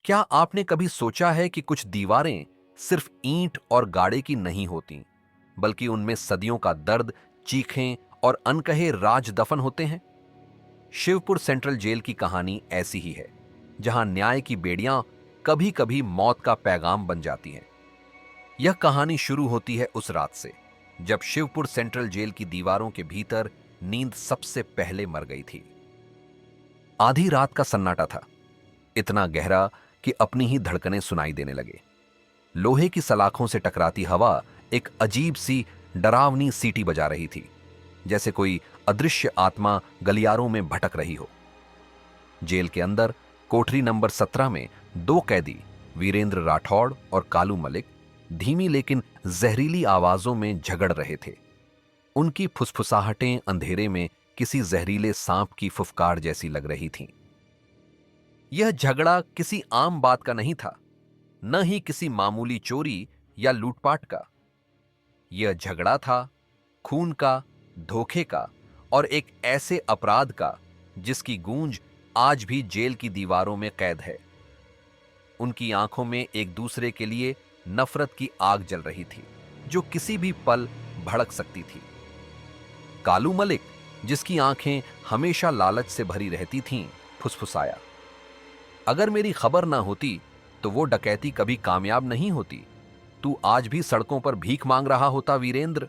क्या आपने कभी सोचा है कि कुछ दीवारें सिर्फ ईंट और गाड़े की नहीं होती, बल्कि उनमें सदियों का दर्द, चीखें और अनकहे राज दफन होते हैं? शिवपुर सेंट्रल जेल की कहानी ऐसी ही है, जहां न्याय की बेड़ियां कभी कभी मौत का पैगाम बन जाती हैं। यह कहानी शुरू होती है उस रात से, जब शिवपुर सेंट्रल जेल की दीवारों के भीतर नींद सबसे पहले मर गई थी। आधी रात का सन्नाटा था, इतना गहरा कि अपनी ही धड़कनें सुनाई देने लगे। लोहे की सलाखों से टकराती हवा एक अजीब सी डरावनी सीटी बजा रही थी, जैसे कोई अदृश्य आत्मा गलियारों में भटक रही हो। जेल के अंदर कोठरी नंबर 17 में दो कैदी, वीरेंद्र राठौड़ और कालू मलिक, धीमी लेकिन जहरीली आवाजों में झगड़ रहे थे। उनकी फुसफुसाहटें अंधेरे में किसी जहरीले सांप की फुफकार जैसी लग रही थीं। यह झगड़ा किसी आम बात का नहीं था, न ही किसी मामूली चोरी या लूटपाट का। यह झगड़ा था खून का, धोखे का और एक ऐसे अपराध का जिसकी गूंज आज भी जेल की दीवारों में कैद है। उनकी आंखों में एक दूसरे के लिए नफरत की आग जल रही थी, जो किसी भी पल भड़क सकती थी। कालू मलिक, जिसकी आंखें हमेशा लालच से भरी रहती थीं, फुसफुसाया, अगर मेरी खबर ना होती तो वो डकैती कभी कामयाब नहीं होती। तू आज भी सड़कों पर भीख मांग रहा होता वीरेंद्र।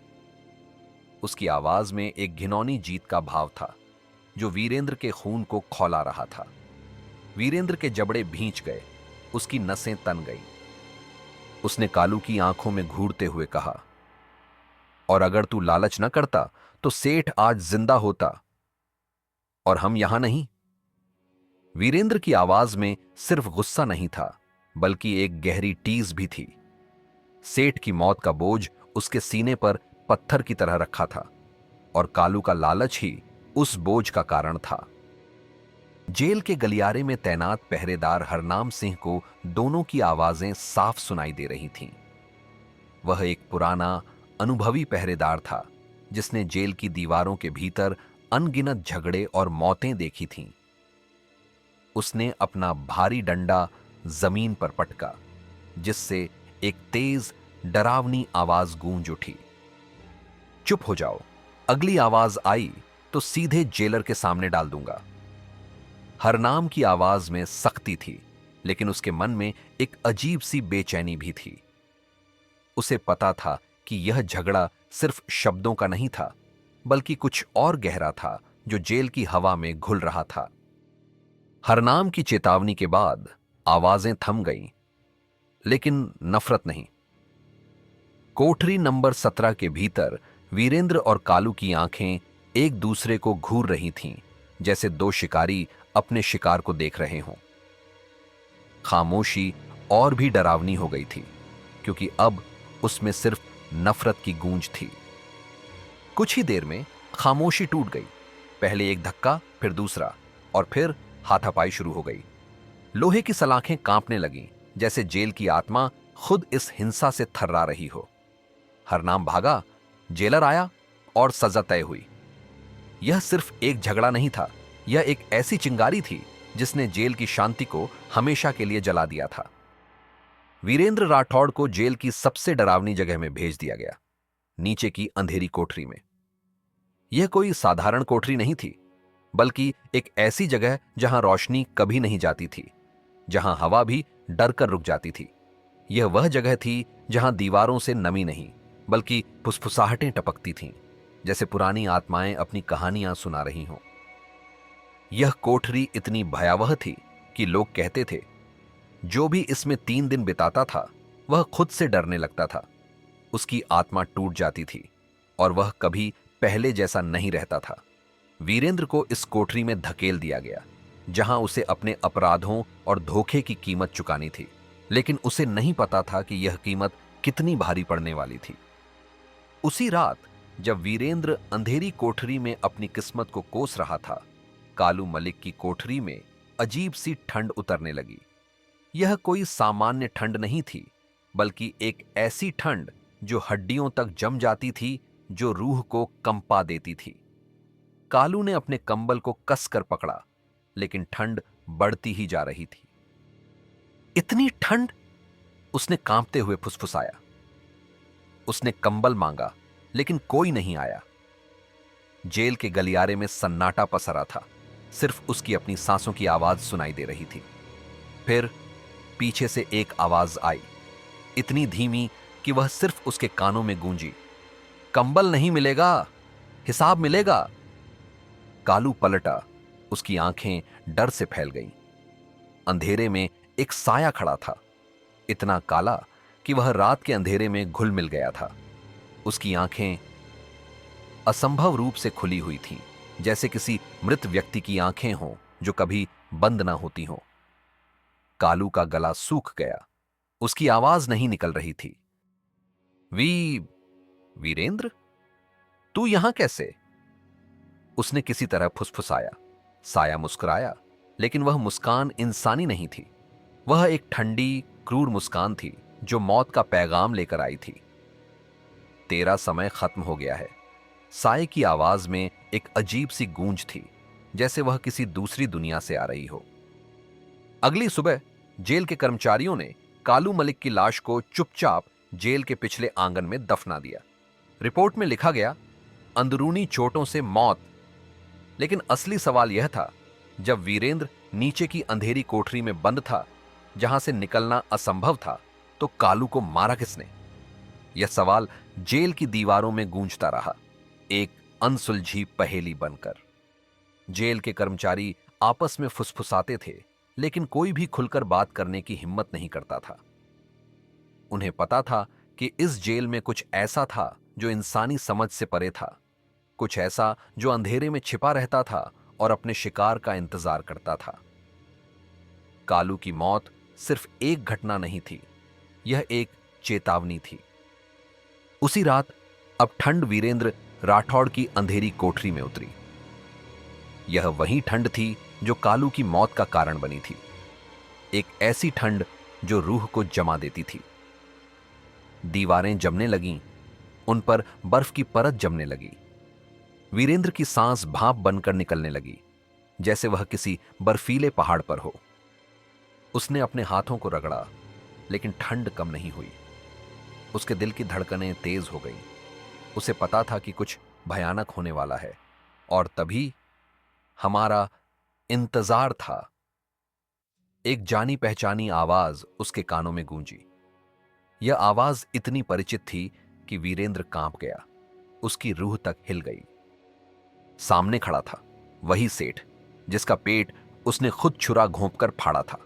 उसकी आवाज में एक घिनौनी जीत का भाव था, जो वीरेंद्र के खून को खौला रहा था। वीरेंद्र के जबड़े भींच गए, उसकी नसें तन गईं। उसने कालू की आंखों में घूरते हुए कहा, और अगर तू लालच न करता तो सेठ आज जिंदा होता और हम यहां नहीं। वीरेंद्र की आवाज में सिर्फ गुस्सा नहीं था, बल्कि एक गहरी टीस भी थी। सेठ की मौत का बोझ उसके सीने पर पत्थर की तरह रखा था, और कालू का लालच ही उस बोझ का कारण था। जेल के गलियारे में तैनात पहरेदार हरनाम सिंह को दोनों की आवाजें साफ सुनाई दे रही थीं। वह एक पुराना, अनुभवी पहरेदार था, जिसने जेल की दीवारों के भीतर अनगिनत झगड़े और मौतें देखी थीं। उसने अपना भारी डंडा जमीन पर पटका, जिससे एक तेज, डरावनी आवाज गूंज उठी, चुप हो जाओ, अगली आवाज आई तो सीधे जेलर के सामने डाल दूंगा। हरनाम की आवाज में सख्ती थी, लेकिन उसके मन में एक अजीब सी बेचैनी भी थी। उसे पता था कि यह झगड़ा सिर्फ शब्दों का नहीं था, बल्कि कुछ और गहरा था, जो जेल की हवा में घुल रहा था। हरनाम की चेतावनी के बाद आवाजें थम गईं, लेकिन नफरत नहीं। कोठरी नंबर 17 के भीतर वीरेंद्र और कालू की आंखें एक दूसरे को घूर रही थीं, जैसे दो शिकारी अपने शिकार को देख रहे हों। खामोशी और भी डरावनी हो गई थी, क्योंकि अब उसमें सिर्फ नफरत की गूंज थी। कुछ ही देर में खामोशी टूट गई। पहले एक धक्का, फिर दूसरा, और फिर हाथापाई शुरू हो गई। लोहे की सलाखें कांपने लगीं, जैसे जेल की आत्मा खुद इस हिंसा से थर्रा रही हो। हरनाम भागा, जेलर आया और सजा तय हुई। यह सिर्फ एक झगड़ा नहीं था, यह एक ऐसी चिंगारी थी जिसने जेल की शांति को हमेशा के लिए जला दिया था। वीरेंद्र राठौड़ को जेल की सबसे डरावनी जगह में भेज दिया गया, नीचे की अंधेरी कोठरी में। यह कोई साधारण कोठरी नहीं थी, बल्कि एक ऐसी जगह जहां रोशनी कभी नहीं जाती थी, जहां हवा भी डर कर रुक जाती थी। यह वह जगह थी जहां दीवारों से नमी नहीं, बल्कि फुसफुसाहटें टपकती थीं, जैसे पुरानी आत्माएं अपनी कहानियां सुना रही हों। यह कोठरी इतनी भयावह थी कि लोग कहते थे, जो भी इसमें 3 दिन बिताता था, वह खुद से डरने लगता था। उसकी आत्मा टूट जाती थी और वह कभी पहले जैसा नहीं रहता था। वीरेंद्र को इस कोठरी में धकेल दिया गया, जहां उसे अपने अपराधों और धोखे की कीमत चुकानी थी, लेकिन उसे नहीं पता था कि यह कीमत कितनी भारी पड़ने वाली थी। उसी रात, जब वीरेंद्र अंधेरी कोठरी में अपनी किस्मत को कोस रहा था, कालू मलिक की कोठरी में अजीब सी ठंड उतरने लगी। यह कोई सामान्य ठंड नहीं थी, बल्कि एक ऐसी ठंड जो हड्डियों तक जम जाती थी, जो रूह को कंपा देती थी। कालू ने अपने कंबल को कसकर पकड़ा, लेकिन ठंड बढ़ती ही जा रही थी। इतनी ठंड? उसने कांपते हुए फुसफुसाया। उसने कंबल मांगा, लेकिन कोई नहीं आया। जेल के गलियारे में सन्नाटा पसरा था। सिर्फ उसकी अपनी सांसों की आवाज सुनाई दे रही थी। फिर पीछे से एक आवाज आई, इतनी धीमी कि वह सिर्फ उसके कानों में गूंजी। कंबल नहीं मिलेगा, हिसाब मिलेगा। कालू पलटा। उसकी आंखें डर से फैल गईं। अंधेरे में एक साया खड़ा था, इतना काला कि वह रात के अंधेरे में घुल मिल गया था। उसकी आंखें असंभव रूप से खुली हुई थीं, जैसे किसी मृत व्यक्ति की आंखें हों जो कभी बंद ना होती हों। कालू का गला सूख गया। उसकी आवाज नहीं निकल रही थी। वी वीरेंद्र, तू यहां कैसे? उसने किसी तरह फुसफुसाया। साया मुस्कुराया, लेकिन वह मुस्कान इंसानी नहीं थी। वह एक ठंडी, क्रूर मुस्कान थी जो मौत का पैगाम लेकर आई थी। तेरा समय खत्म हो गया है। साये की आवाज में एक अजीब सी गूंज थी, जैसे वह किसी दूसरी दुनिया से आ रही हो। अगली सुबह जेल के कर्मचारियों ने कालू मलिक की लाश को चुपचाप जेल के पिछले आंगन में दफना दिया। रिपोर्ट में लिखा गया, अंदरूनी चोटों से मौत। लेकिन असली सवाल यह था, जब वीरेंद्र नीचे की अंधेरी कोठरी में बंद था, जहां से निकलना असंभव था, तो कालू को मारा किसने? यह सवाल जेल की दीवारों में गूंजता रहा, एक अनसुलझी पहेली बनकर। जेल के कर्मचारी आपस में फुसफुसाते थे, लेकिन कोई भी खुलकर बात करने की हिम्मत नहीं करता था। उन्हें पता था कि इस जेल में कुछ ऐसा था जो इंसानी समझ से परे था, कुछ ऐसा जो अंधेरे में छिपा रहता था और अपने शिकार का इंतजार करता था। कालू की मौत सिर्फ एक घटना नहीं थी, यह एक चेतावनी थी। उसी रात अब ठंड वीरेंद्र राठौड़ की अंधेरी कोठरी में उतरी। यह वही ठंड थी जो कालू की मौत का कारण बनी थी। एक ऐसी ठंड जो रूह को जमा देती थी। दीवारें जमने लगीं, उन पर बर्फ की परत जमने लगी। वीरेंद्र की सांस भाप बनकर निकलने लगी, जैसे वह किसी बर्फीले पहाड़ पर हो। उसने अपने हाथों को रगड़ा, लेकिन ठंड कम नहीं हुई। उसके दिल की धड़कनें तेज हो गईं। उसे पता था कि कुछ भयानक होने वाला है, और तभी हमारा इंतजार था। एक जानी पहचानी आवाज उसके कानों में गूंजी। यह आवाज इतनी परिचित थी कि वीरेंद्र कांप गया। उसकी रूह तक हिल गई। सामने खड़ा था वही सेठ, जिसका पेट उसने खुद छुरा घोंपकर फाड़ा था।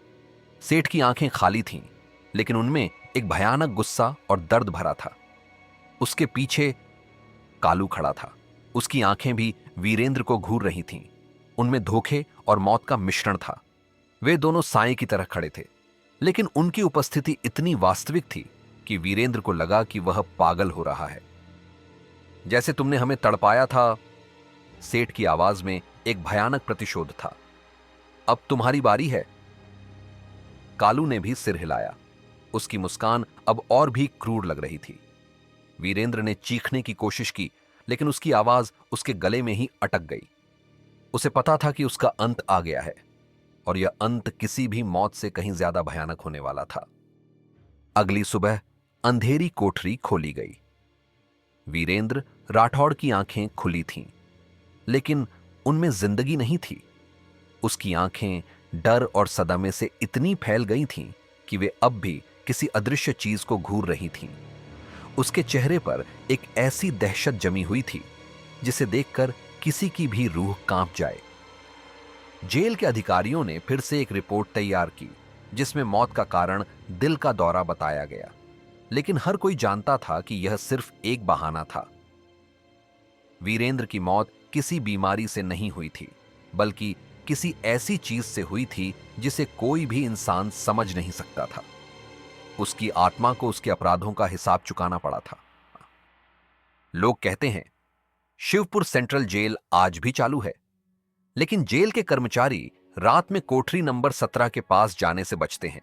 सेठ की आंखें खाली थीं, लेकिन उनमें एक भयानक गुस्सा और दर्द भरा था। उसके पीछे कालू खड़ा था। उसकी आंखें भी वीरेंद्र को घूर रही थीं। उनमें धोखे और मौत का मिश्रण था। वे दोनों साए की तरह खड़े थे, लेकिन उनकी उपस्थिति इतनी वास्तविक थी कि वीरेंद्र को लगा कि वह पागल हो रहा है। जैसे तुमने हमें तड़पाया था, सेठ की आवाज में एक भयानक प्रतिशोध था। अब तुम्हारी बारी है। कालू ने भी सिर हिलाया। उसकी मुस्कान अब और भी क्रूर लग रही थी। वीरेंद्र ने चीखने की कोशिश की, लेकिन उसकी आवाज उसके गले में ही अटक गई। उसे पता था कि उसका अंत आ गया है, और यह अंत किसी भी मौत से कहीं ज्यादा भयानक होने वाला था। अगली सुबह अंधेरी कोठरी खोली गई। वीरेंद्र राठौड़ की आंखें खुली थीं, लेकिन उनमें जिंदगी नहीं थी। उसकी आंखें डर और सदमे से इतनी फैल गई थीं कि वे अब भी किसी अदृश्य चीज को घूर रही थीं। उसके चेहरे पर एक ऐसी दहशत जमी हुई थी जिसे देखकर किसी की भी रूह कांप जाए। जेल के अधिकारियों ने फिर से एक रिपोर्ट तैयार की, जिसमें मौत का कारण दिल का दौरा बताया गया, लेकिन हर कोई जानता था कि यह सिर्फ एक बहाना था। वीरेंद्र की मौत किसी बीमारी से नहीं हुई थी, बल्कि किसी ऐसी चीज से हुई थी जिसे कोई भी इंसान समझ नहीं सकता था। उसकी आत्मा को उसके अपराधों का हिसाब चुकाना पड़ा था। लोग कहते हैं शिवपुर सेंट्रल जेल आज भी चालू है, लेकिन जेल के कर्मचारी रात में कोठरी नंबर 17 के पास जाने से बचते हैं।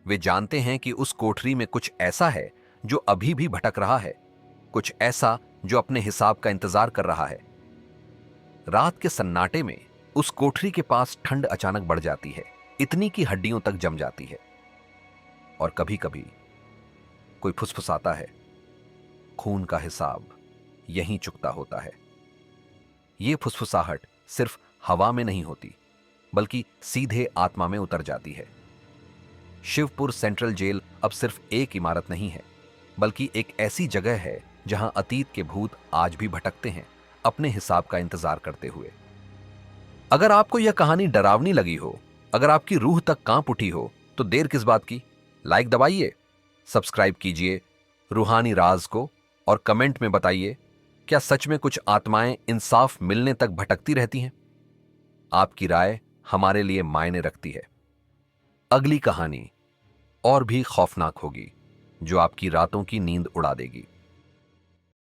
वे जानते हैं कि उस कोठरी में कुछ ऐसा है जो अभी भी भटक रहा है, कुछ ऐसा जो अपने हिसाब का इंतजार कर रहा है। रात के सन्नाटे में उस कोठरी के पास ठंड अचानक बढ़ जाती है, इतनी कि हड्डियों तक जम जाती है। और कभी कभी कोई फुसफुसाता है, खून का हिसाब यहीं चुकता होता है। ये फुसफुसाहट सिर्फ हवा में नहीं होती, बल्कि सीधे आत्मा में उतर जाती है। शिवपुर सेंट्रल जेल अब सिर्फ एक इमारत नहीं है, बल्कि एक ऐसी जगह है जहां अतीत के भूत आज भी भटकते हैं, अपने हिसाब का इंतजार करते हुए। अगर आपको यह कहानी डरावनी लगी हो, अगर आपकी रूह तक कांप उठी हो, तो देर किस बात की? लाइक दबाइए, सब्सक्राइब कीजिए रूहानी राज को, और कमेंट में बताइए, क्या सच में कुछ आत्माएं इंसाफ मिलने तक भटकती रहती हैं? आपकी राय हमारे लिए मायने रखती है। अगली कहानी और भी खौफनाक होगी, जो आपकी रातों की नींद उड़ा देगी।